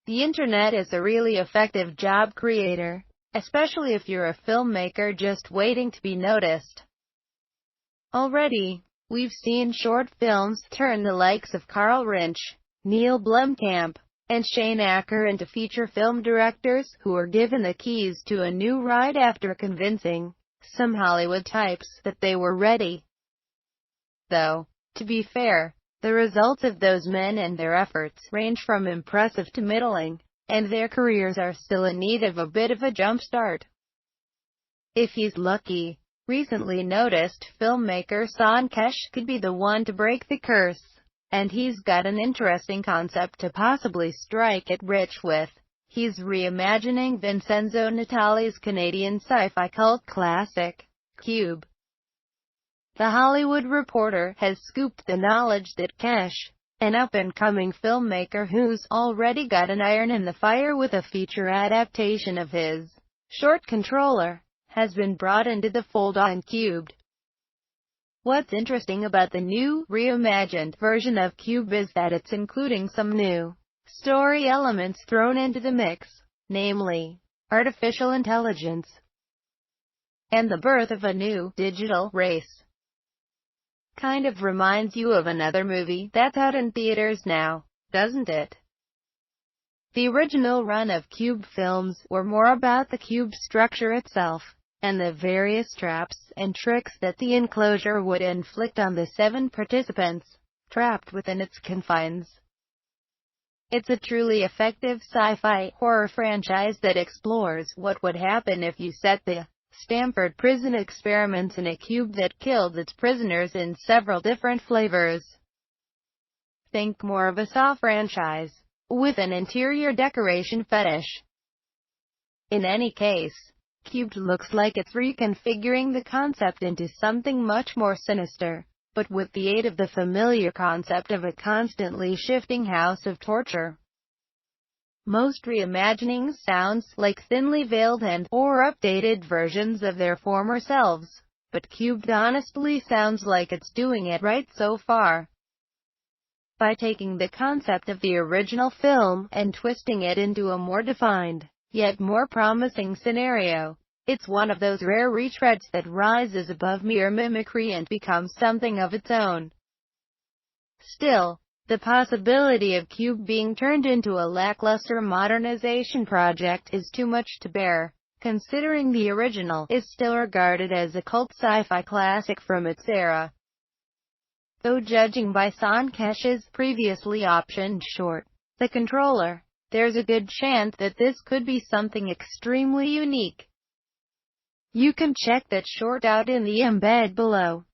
The internet is a really effective job creator, especially if you're a filmmaker just waiting to be noticed. Already, we've seen short films turn the likes of Carl Rinch, Neil Blomkamp, and Shane Acker into feature film directors who are given the keys to a new ride after convincing some Hollywood types that they were ready. Though, to be fair, the results of those men and their efforts range from impressive to middling, and their careers are still in need of a bit of a jump start. If he's lucky, recently noticed filmmaker Sankesh could be the one to break the curse. And he's got an interesting concept to possibly strike it rich with. He's reimagining Vincenzo Natali's Canadian sci-fi cult classic, Cube. The Hollywood Reporter has scooped the knowledge that Kesh, an up-and-coming filmmaker who's already got an iron in the fire with a feature adaptation of his short Controller, has been brought into the fold on Cubed. What's interesting about the new, reimagined version of Cube is that it's including some new story elements thrown into the mix, namely, artificial intelligence and the birth of a new, digital race. Kind of reminds you of another movie that's out in theaters now, doesn't it? The original run of Cube films were more about the cube structure itself, and the various traps and tricks that the enclosure would inflict on the 7 participants, trapped within its confines. It's a truly effective sci-fi horror franchise that explores what would happen if you set the Stanford prison experiments in a cube that killed its prisoners in several different flavors. Think more of a Saw franchise, with an interior decoration fetish. In any case, Cubed looks like it's reconfiguring the concept into something much more sinister, but with the aid of the familiar concept of a constantly shifting house of torture. Most reimaginings sounds like thinly veiled and/or updated versions of their former selves, but Cubed honestly sounds like it's doing it right so far. By taking the concept of the original film and twisting it into a more defined, yet more promising scenario, it's one of those rare retreads that rises above mere mimicry and becomes something of its own. Still, the possibility of Cube being turned into a lackluster modernization project is too much to bear, considering the original is still regarded as a cult sci-fi classic from its era. Though judging by Sankesh's previously optioned short, The Controller, there's a good chance that this could be something extremely unique. You can check that short out in the embed below.